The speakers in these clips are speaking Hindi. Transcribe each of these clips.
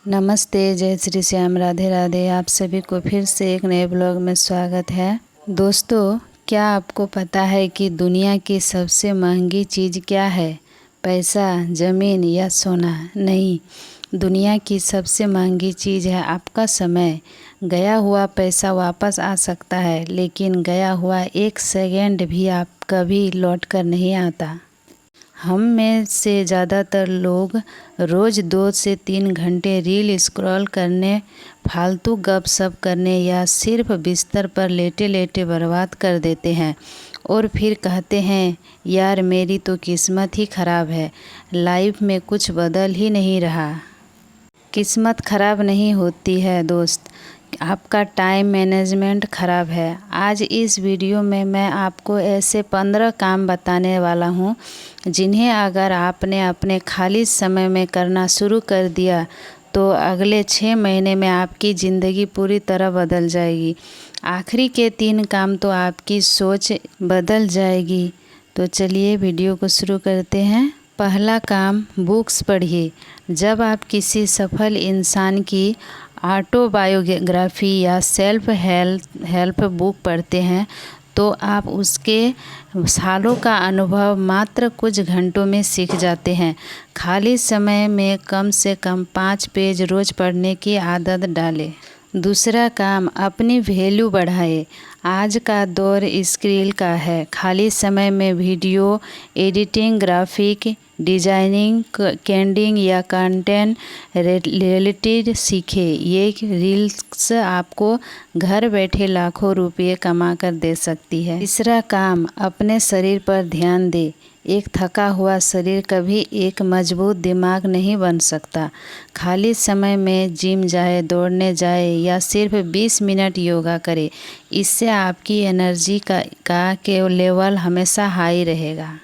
नमस्ते, जय श्री श्याम, राधे राधे। आप सभी को फिर से एक नए ब्लॉग में स्वागत है। दोस्तों, क्या आपको पता है कि दुनिया की सबसे महंगी चीज़ क्या है? पैसा, ज़मीन या सोना? नहीं, दुनिया की सबसे महंगी चीज़ है आपका समय। गया हुआ पैसा वापस आ सकता है, लेकिन गया हुआ एक सेकंड भी आप कभी लौट कर नहीं आता। हम में से ज़्यादातर लोग रोज़ 2 से 3 घंटे रील स्क्रॉल करने, फालतू गपशप करने या सिर्फ बिस्तर पर लेटे लेटे बर्बाद कर देते हैं और फिर कहते हैं, यार मेरी तो किस्मत ही ख़राब है, लाइफ में कुछ बदल ही नहीं रहा। किस्मत ख़राब नहीं होती है दोस्त, आपका टाइम मैनेजमेंट ख़राब है। आज इस वीडियो में मैं आपको ऐसे 15 काम बताने वाला हूँ जिन्हें अगर आपने अपने खाली समय में करना शुरू कर दिया तो अगले 6 महीने में आपकी ज़िंदगी पूरी तरह बदल जाएगी। आखिरी के 3 काम तो आपकी सोच बदल जाएगी। तो चलिए वीडियो को शुरू करते हैं। पहला काम, बुक्स पढ़िए। जब आप किसी सफल इंसान की ऑटोबायोग्राफी या सेल्फ हेल्प बुक पढ़ते हैं तो आप उसके सालों का अनुभव मात्र कुछ घंटों में सीख जाते हैं। खाली समय में कम से कम 5 पेज रोज़ पढ़ने की आदत डालें। दूसरा काम, अपनी वैल्यू बढ़ाए। आज का दौर स्किल का है। खाली समय में video editing, graphic designing, coding या कंटेंट रिलेटेड सीखें। ये रील्स आपको घर बैठे लाखों रुपये कमा कर दे सकती है। तीसरा काम, अपने शरीर पर ध्यान दे। एक थका हुआ शरीर कभी एक मजबूत दिमाग नहीं बन सकता। खाली समय में जिम जाए, दौड़ने जाए या सिर्फ 20 मिनट योगा करें। इससे आपकी एनर्जी का लेवल हमेशा हाई रहेगा।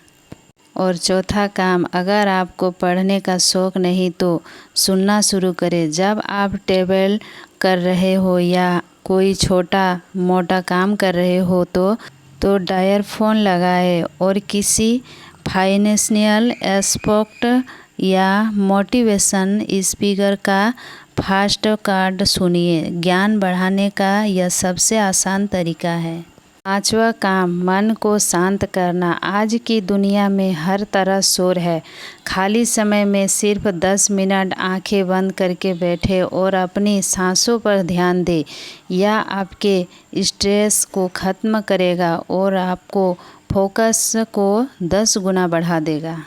और चौथा काम, अगर आपको पढ़ने का शौक़ नहीं तो सुनना शुरू करें। जब आप ट्रैवल कर रहे हो या कोई छोटा मोटा काम कर रहे हो तो डायरफोन लगाए और किसी फाइनेंशियल एक्सपर्ट या मोटिवेशन स्पीकर का फास्ट कार्ड सुनिए। ज्ञान बढ़ाने का यह सबसे आसान तरीका है। पांचवा काम, मन को शांत करना। आज की दुनिया में हर तरह शोर है। खाली समय में सिर्फ 10 मिनट आंखें बंद करके बैठे और अपनी सांसों पर ध्यान दें। यह आपके स्ट्रेस को ख़त्म करेगा और आपको फोकस को 10 गुना बढ़ा देगा।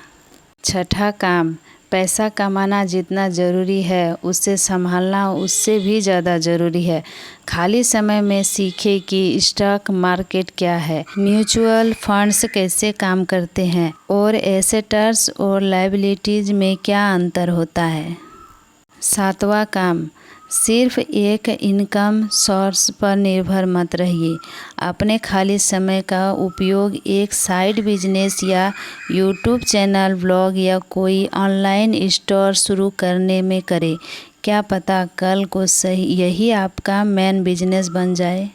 छठा काम, पैसा कमाना जितना ज़रूरी है उसे संभालना उससे भी ज़्यादा ज़रूरी है। खाली समय में सीखें कि स्टॉक मार्केट क्या है, म्यूचुअल फंड्स कैसे काम करते हैं और एसेट्स और लायबिलिटीज़ में क्या अंतर होता है। सातवां काम, सिर्फ एक इनकम सोर्स पर निर्भर मत रहिए। अपने खाली समय का उपयोग एक साइड बिजनेस या यूट्यूब चैनल, ब्लॉग या कोई ऑनलाइन स्टोर शुरू करने में करें। क्या पता कल को यही आपका मेन बिजनेस बन जाए।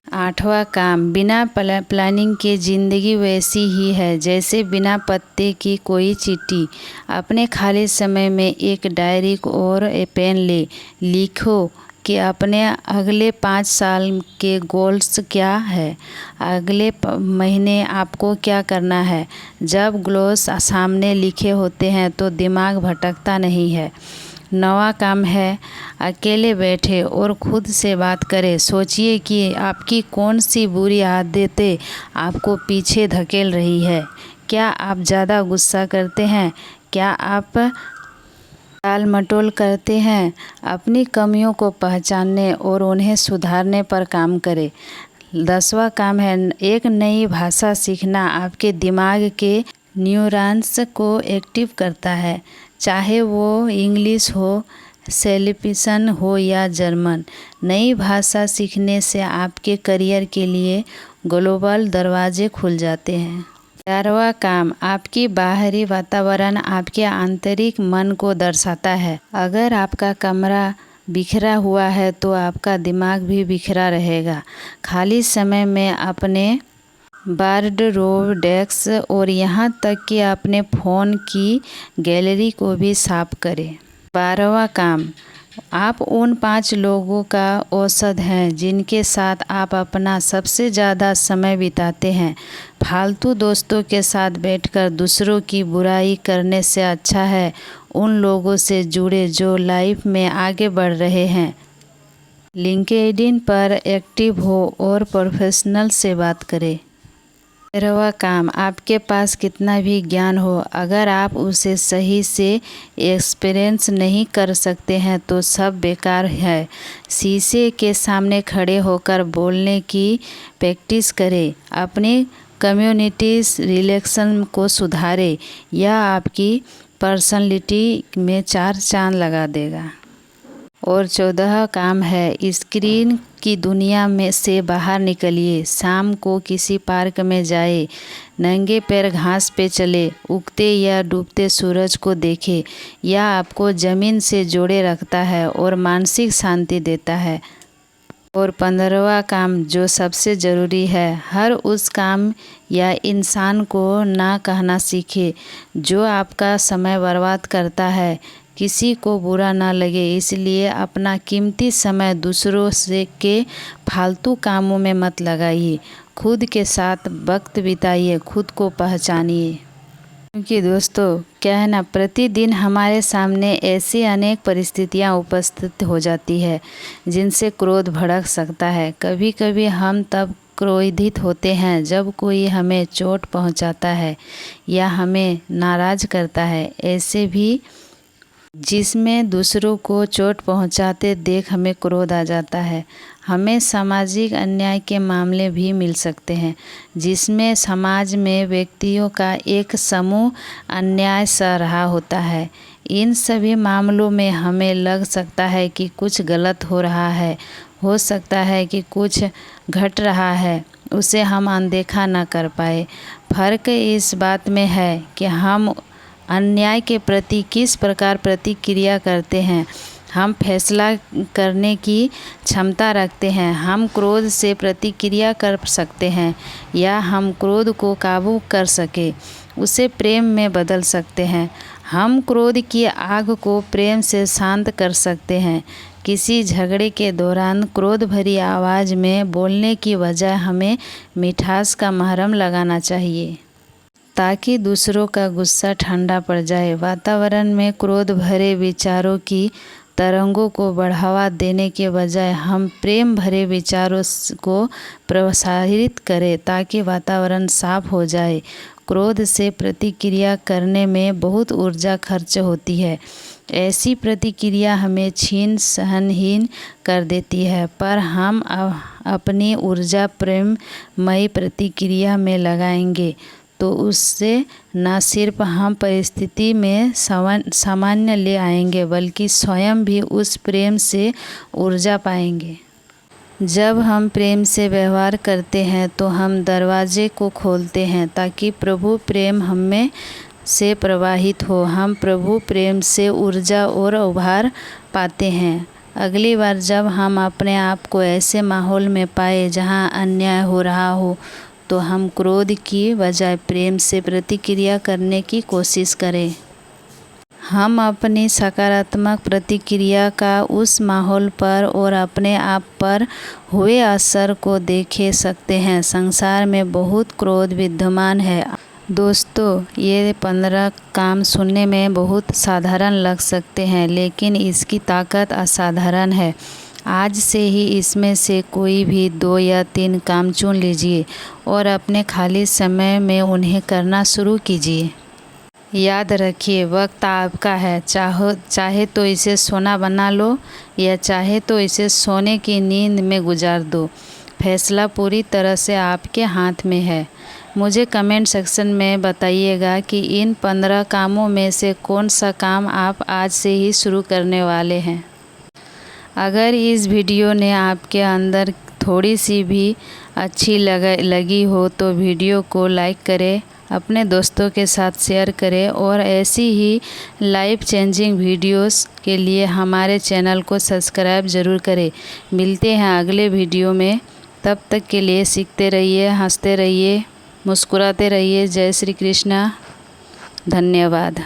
आठवां काम, बिना प्लानिंग के ज़िंदगी वैसी ही है जैसे बिना पत्ते की कोई चींटी। अपने खाली समय में एक डायरी और पेन ले, लिखो कि अपने अगले 5 साल के गोल्स क्या है, अगले महीने आपको क्या करना है। जब गोल्स सामने लिखे होते हैं तो दिमाग भटकता नहीं है। 9वां काम है, अकेले बैठे और खुद से बात करें। सोचिए कि आपकी कौन सी बुरी आदतें आपको पीछे धकेल रही है। क्या आप ज़्यादा गुस्सा करते हैं? क्या आप टाल मटोल करते हैं? अपनी कमियों को पहचानने और उन्हें सुधारने पर काम करें। 10वां काम है, एक नई भाषा सीखना आपके दिमाग के न्यूरॉन्स को एक्टिव करता है। चाहे वो इंग्लिश हो, स्पेनिश हो या जर्मन। नई भाषा सीखने से आपके करियर के लिए ग्लोबल दरवाजे खुल जाते हैं। 11वां काम, आपकी बाहरी वातावरण आपके आंतरिक मन को दर्शाता है। अगर आपका कमरा बिखरा हुआ है तो आपका दिमाग भी बिखरा रहेगा। खाली समय में अपने वार्डरोब, डेस्क और यहाँ तक कि अपने फ़ोन की गैलरी को भी साफ करें। 12वां काम, आप उन 5 लोगों का औसत हैं जिनके साथ आप अपना सबसे ज़्यादा समय बिताते हैं। फालतू दोस्तों के साथ बैठकर दूसरों की बुराई करने से अच्छा है उन लोगों से जुड़े जो लाइफ में आगे बढ़ रहे हैं। लिंक्डइन पर एक्टिव हो और प्रोफेशनल से बात करें। 13वां काम, आपके पास कितना भी ज्ञान हो, अगर आप उसे सही से एक्सपीरियंस नहीं कर सकते हैं तो सब बेकार है। शीशे के सामने खड़े होकर बोलने की प्रैक्टिस करें। अपनी कम्युनिटीज़ रिलेशन को सुधारें। यह आपकी पर्सनालिटी में 4 चांद लगा देगा। और 14 काम है, स्क्रीन की दुनिया में से बाहर निकलिए। शाम को किसी पार्क में जाए, नंगे पैर घास पे चले, उगते या डूबते सूरज को देखें। यह आपको ज़मीन से जोड़े रखता है और मानसिक शांति देता है। और 15वां काम जो सबसे ज़रूरी है, हर उस काम या इंसान को ना कहना सीखें जो आपका समय बर्बाद करता है। किसी को बुरा ना लगे इसलिए अपना कीमती समय दूसरों से के फालतू कामों में मत लगाइए। खुद के साथ वक्त बिताइए, खुद को पहचानिए। क्योंकि दोस्तों क्या है ना, प्रतिदिन हमारे सामने ऐसी अनेक परिस्थितियां उपस्थित हो जाती है जिनसे क्रोध भड़क सकता है। कभी कभी हम तब क्रोधित होते हैं जब कोई हमें चोट पहुंचाता है या हमें नाराज़ करता है। ऐसे भी जिसमें दूसरों को चोट पहुंचाते देख हमें क्रोध आ जाता है। हमें सामाजिक अन्याय के मामले भी मिल सकते हैं जिसमें समाज में व्यक्तियों का एक समूह अन्याय सह रहा होता है। इन सभी मामलों में हमें लग सकता है कि कुछ गलत हो रहा है, हो सकता है कि कुछ घट रहा है, उसे हम अनदेखा न कर पाए। फ़र्क इस बात में है कि हम अन्याय के प्रति किस प्रकार प्रतिक्रिया करते हैं। हम फैसला करने की क्षमता रखते हैं। हम क्रोध से प्रतिक्रिया कर सकते हैं या हम क्रोध को काबू कर सके उसे प्रेम में बदल सकते हैं। हम क्रोध की आग को प्रेम से शांत कर सकते हैं। किसी झगड़े के दौरान क्रोध भरी आवाज़ में बोलने की बजाय हमें मिठास का मरहम लगाना चाहिए ताकि दूसरों का गुस्सा ठंडा पड़ जाए। वातावरण में क्रोध भरे विचारों की तरंगों को बढ़ावा देने के बजाय हम प्रेम भरे विचारों को प्रसारित करें ताकि वातावरण साफ हो जाए। क्रोध से प्रतिक्रिया करने में बहुत ऊर्जा खर्च होती है। ऐसी प्रतिक्रिया हमें छीन सहनहीन कर देती है, पर हम अपनी ऊर्जा प्रेममयी प्रतिक्रिया में लगाएंगे तो उससे न सिर्फ हम परिस्थिति में सामान्य ले आएंगे बल्कि स्वयं भी उस प्रेम से ऊर्जा पाएंगे। जब हम प्रेम से व्यवहार करते हैं तो हम दरवाजे को खोलते हैं ताकि प्रभु प्रेम हमें से प्रवाहित हो। हम प्रभु प्रेम से ऊर्जा और उभार पाते हैं। अगली बार जब हम अपने आप को ऐसे माहौल में पाए जहां अन्याय हो रहा हो तो हम क्रोध की बजाय प्रेम से प्रतिक्रिया करने की कोशिश करें। हम अपनी सकारात्मक प्रतिक्रिया का उस माहौल पर और अपने आप पर हुए असर को देख सकते हैं। संसार में बहुत क्रोध विद्यमान है। दोस्तों ये 15 काम सुनने में बहुत साधारण लग सकते हैं लेकिन इसकी ताकत असाधारण है। आज से ही इसमें से कोई भी 2 या 3 काम चुन लीजिए और अपने खाली समय में उन्हें करना शुरू कीजिए। याद रखिए वक्त आपका है। चाहे तो इसे सोना बना लो या चाहे तो इसे सोने की नींद में गुजार दो। फैसला पूरी तरह से आपके हाथ में है। मुझे कमेंट सेक्शन में बताइएगा कि इन 15 कामों में से कौन सा काम आप आज से ही शुरू करने वाले हैं। अगर इस वीडियो ने आपके अंदर थोड़ी सी भी अच्छी लगी हो तो वीडियो को लाइक करें, अपने दोस्तों के साथ शेयर करें और ऐसी ही लाइफ चेंजिंग वीडियोस के लिए हमारे चैनल को सब्सक्राइब ज़रूर करें। मिलते हैं अगले वीडियो में। तब तक के लिए सीखते रहिए, हंसते रहिए, मुस्कुराते रहिए। जय श्री कृष्णा। धन्यवाद।